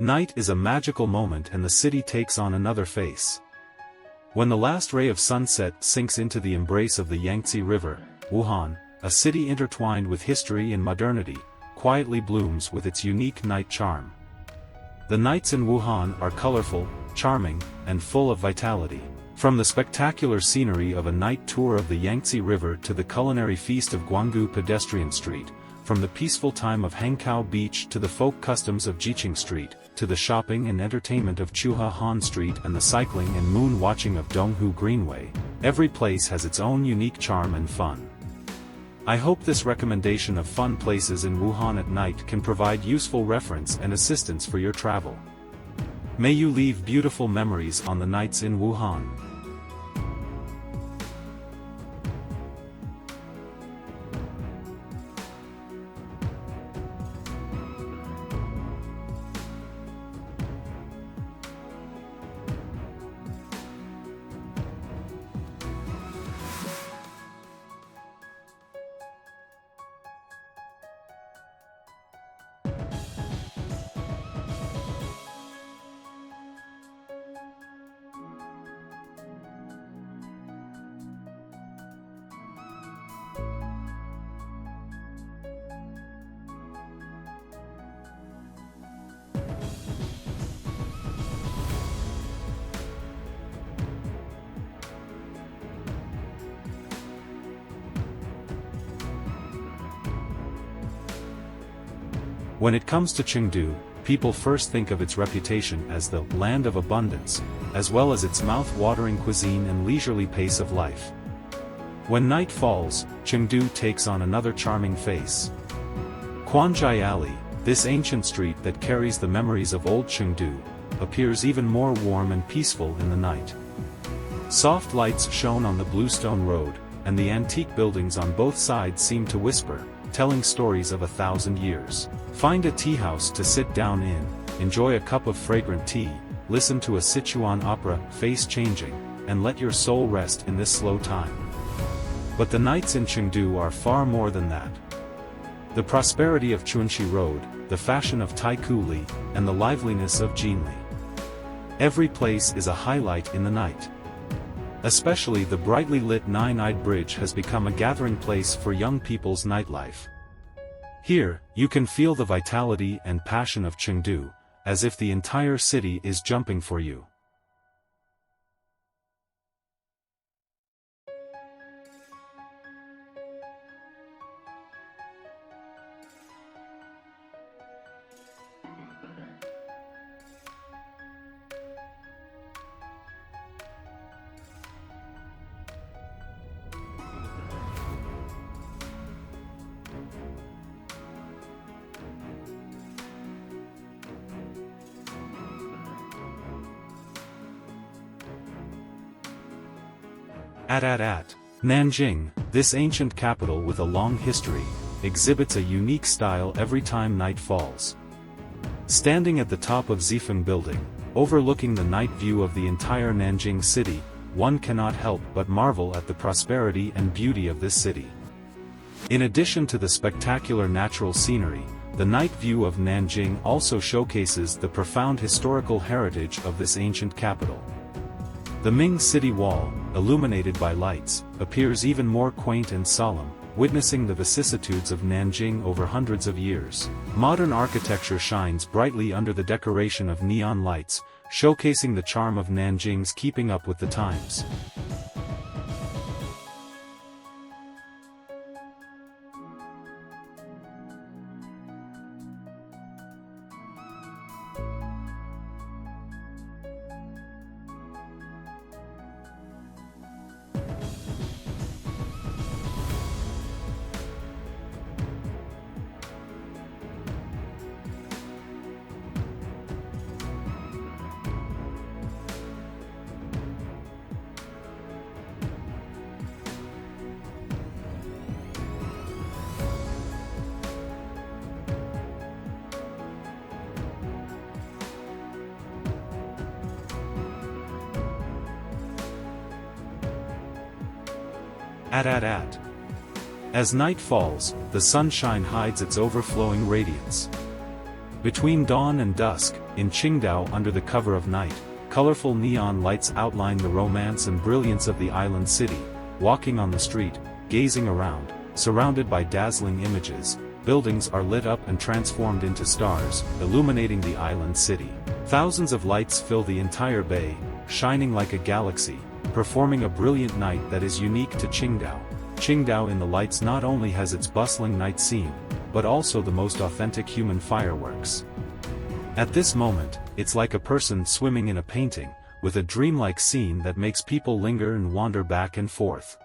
Night is a magical moment and the city takes on another face. When the last ray of sunset sinks into the embrace of the Yangtze River, Wuhan, a city intertwined with history and modernity, quietly blooms with its unique night charm. The nights in Wuhan are colorful, charming, and full of vitality. From the spectacular scenery of a night tour of the Yangtze River to the culinary feast of Guanggu Pedestrian Street, from the peaceful time of Hankou Beach to the folk customs of Jiqing Street, to the shopping and entertainment of Chuhe Han Street and the cycling and moon-watching of Donghu Greenway, every place has its own unique charm and fun. I hope this recommendation of fun places in Wuhan at night can provide useful reference and assistance for your travel. May you leave beautiful memories on the nights in Wuhan. When it comes to Chengdu, people first think of its reputation as the land of abundance, as well as its mouth-watering cuisine and leisurely pace of life. When night falls, Chengdu takes on another charming face. Quanzhai Alley, this ancient street that carries the memories of old Chengdu, appears even more warm and peaceful in the night. Soft lights shone on the bluestone road, and the antique buildings on both sides seem to whisper, telling stories of 1,000 years. Find a tea house to sit down in, enjoy a cup of fragrant tea, listen to a Sichuan opera, face changing, and let your soul rest in this slow time. But the nights in Chengdu are far more than that. The prosperity of Chunxi Road, the fashion of Taikoo Li, and the liveliness of Jinli. Every place is a highlight in the night. Especially the brightly lit Nine-Eyed Bridge has become a gathering place for young people's nightlife. Here, you can feel the vitality and passion of Chengdu, as if the entire city is jumping for you. Nanjing, this ancient capital with a long history, exhibits a unique style every time night falls. Standing at the top of Zifeng Building, overlooking the night view of the entire Nanjing city, one cannot help but marvel at the prosperity and beauty of this city. In addition to the spectacular natural scenery, the night view of Nanjing also showcases the profound historical heritage of this ancient capital. The Ming City Wall, illuminated by lights, appears even more quaint and solemn, witnessing the vicissitudes of Nanjing over hundreds of years. Modern architecture shines brightly under the decoration of neon lights, showcasing the charm of Nanjing's keeping up with the times. As night falls, the sunshine hides its overflowing radiance. Between dawn and dusk, in Qingdao under the cover of night, colorful neon lights outline the romance and brilliance of the island city. Walking on the street, gazing around, surrounded by dazzling images, buildings are lit up and transformed into stars, illuminating the island city. Thousands of lights fill the entire bay, shining like a galaxy, performing a brilliant night that is unique to Qingdao. Qingdao in the lights not only has its bustling night scene, but also the most authentic human fireworks. At this moment, it's like a person swimming in a painting, with a dreamlike scene that makes people linger and wander back and forth.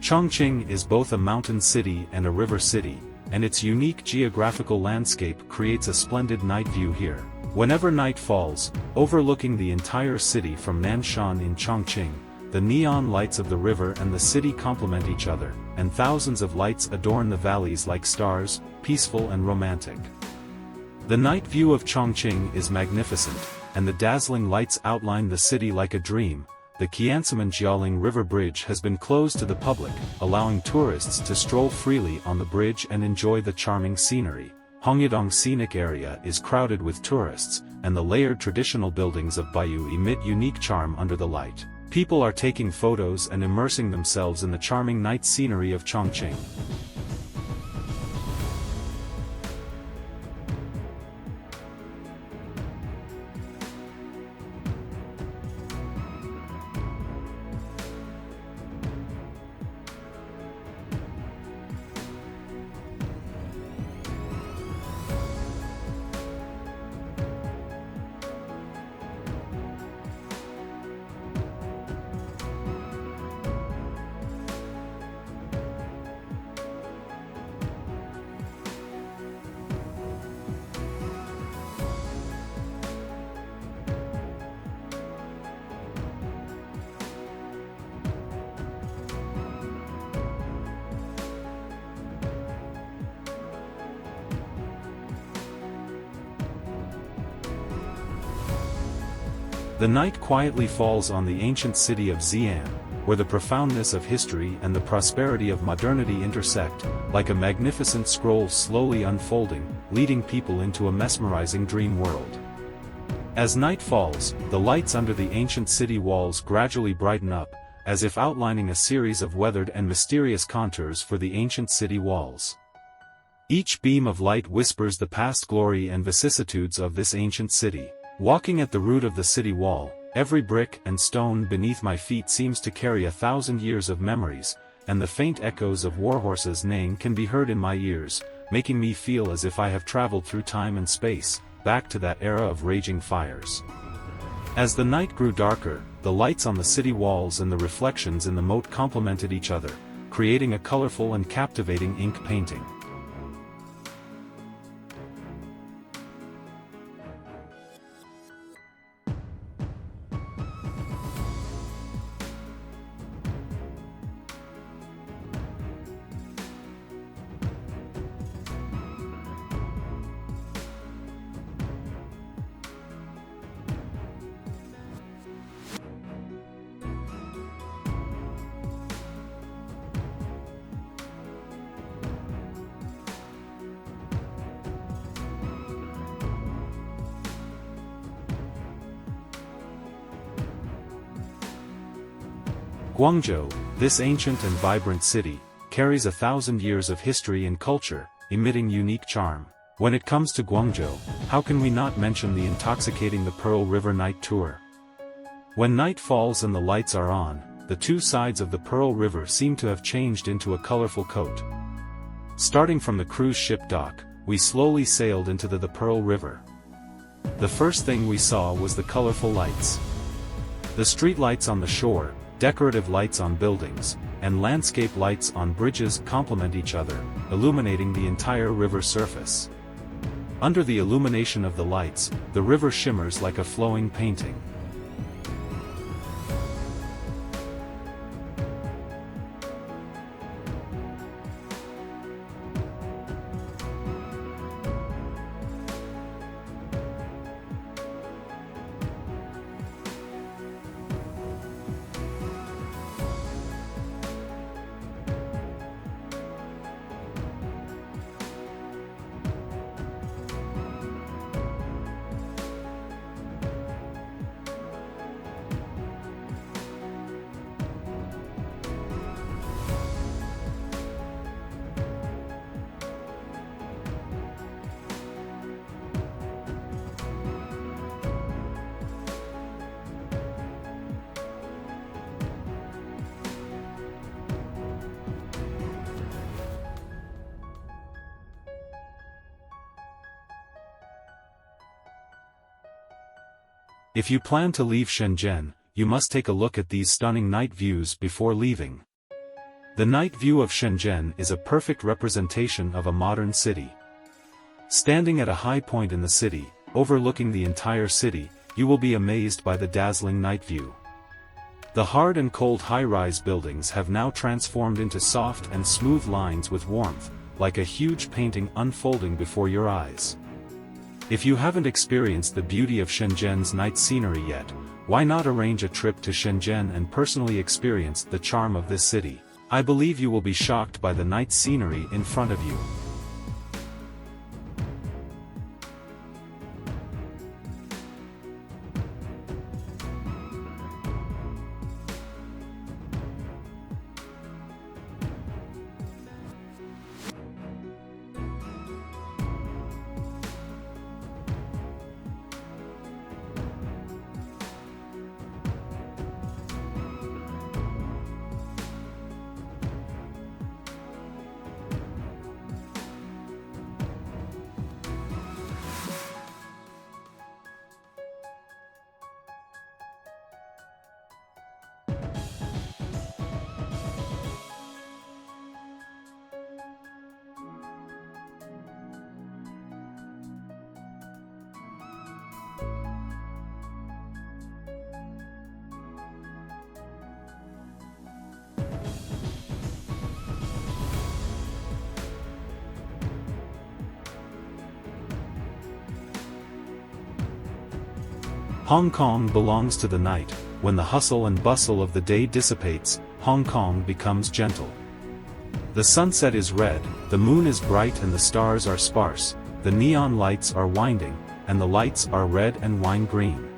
Chongqing is both a mountain city and a river city, and its unique geographical landscape creates a splendid night view here. Whenever night falls, overlooking the entire city from Nanshan in Chongqing, the neon lights of the river and the city complement each other, and thousands of lights adorn the valleys like stars, peaceful and romantic. The night view of Chongqing is magnificent, and the dazzling lights outline the city like a dream. The Qianzimen-Jialing River Bridge has been closed to the public, allowing tourists to stroll freely on the bridge and enjoy the charming scenery. Hongyadong Scenic Area is crowded with tourists, and the layered traditional buildings of Baiyu emit unique charm under the light. People are taking photos and immersing themselves in the charming night scenery of Chongqing. The night quietly falls on the ancient city of Xi'an, where the profoundness of history and the prosperity of modernity intersect, like a magnificent scroll slowly unfolding, leading people into a mesmerizing dream world. As night falls, the lights under the ancient city walls gradually brighten up, as if outlining a series of weathered and mysterious contours for the ancient city walls. Each beam of light whispers the past glory and vicissitudes of this ancient city. Walking at the root of the city wall, every brick and stone beneath my feet seems to carry 1,000 years of memories, and the faint echoes of warhorses neighing can be heard in my ears, making me feel as if I have traveled through time and space, back to that era of raging fires. As the night grew darker, the lights on the city walls and the reflections in the moat complemented each other, creating a colorful and captivating ink painting. Guangzhou, this ancient and vibrant city, carries 1,000 years of history and culture, emitting unique charm. When it comes to Guangzhou, how can we not mention the intoxicating the Pearl River night tour? When night falls and the lights are on, the two sides of the Pearl River seem to have changed into a colorful coat. Starting from the cruise ship dock, we slowly sailed into the Pearl River. The first thing we saw was the colorful lights. The street lights on the shore, decorative lights on buildings, and landscape lights on bridges complement each other, illuminating the entire river surface. Under the illumination of the lights, the river shimmers like a flowing painting. If you plan to leave Shenzhen, you must take a look at these stunning night views before leaving. The night view of Shenzhen is a perfect representation of a modern city. Standing at a high point in the city, overlooking the entire city, you will be amazed by the dazzling night view. The hard and cold high-rise buildings have now transformed into soft and smooth lines with warmth, like a huge painting unfolding before your eyes. If you haven't experienced the beauty of Shenzhen's night scenery yet, why not arrange a trip to Shenzhen and personally experience the charm of this city? I believe you will be shocked by the night scenery in front of you. Hong Kong belongs to the night. When the hustle and bustle of the day dissipates, Hong Kong becomes gentle. The sunset is red, the moon is bright and the stars are sparse, the neon lights are winding, and the lights are red and wine green.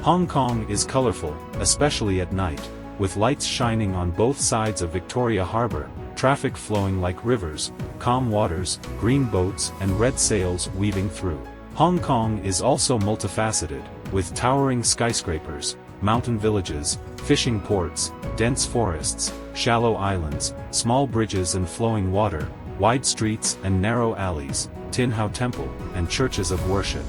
Hong Kong is colorful, especially at night, with lights shining on both sides of Victoria Harbour, traffic flowing like rivers, calm waters, green boats and red sails weaving through. Hong Kong is also multifaceted, with towering skyscrapers, mountain villages, fishing ports, dense forests, shallow islands, small bridges and flowing water, wide streets and narrow alleys, Tin Hau Temple, and churches of worship.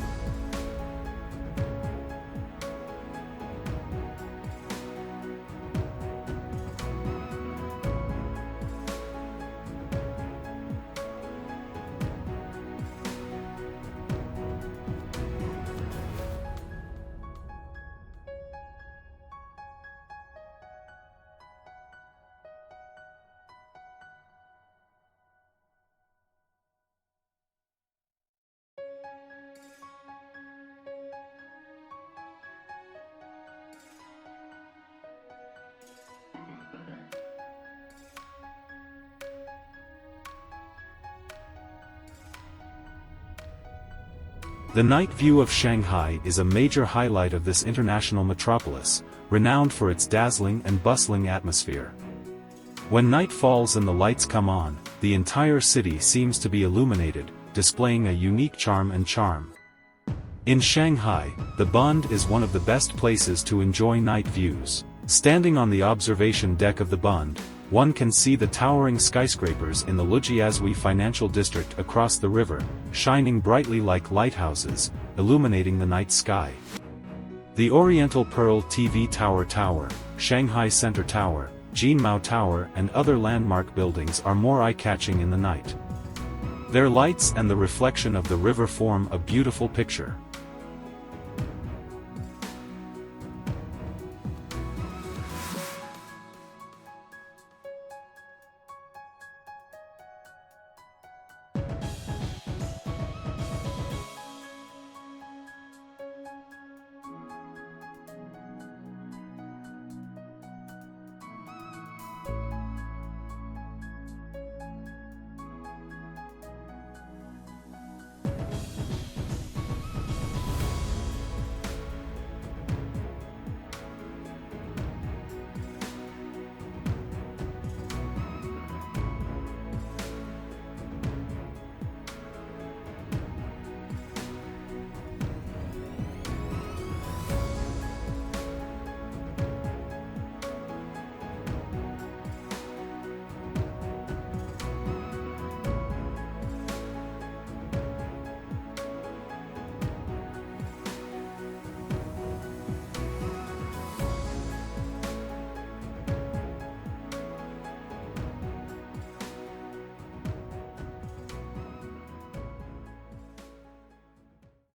The night view of Shanghai is a major highlight of this international metropolis, renowned for its dazzling and bustling atmosphere. When night falls and the lights come on, the entire city seems to be illuminated, displaying a unique charm. In Shanghai, the Bund is one of the best places to enjoy night views. Standing on the observation deck of the Bund, One can see the towering skyscrapers in the Lujiazui financial district across the river, shining brightly like lighthouses, illuminating the night sky. The Oriental Pearl TV Tower, Shanghai Center Tower, Jinmao Tower and other landmark buildings are more eye-catching in the night. Their lights and the reflection of the river form a beautiful picture.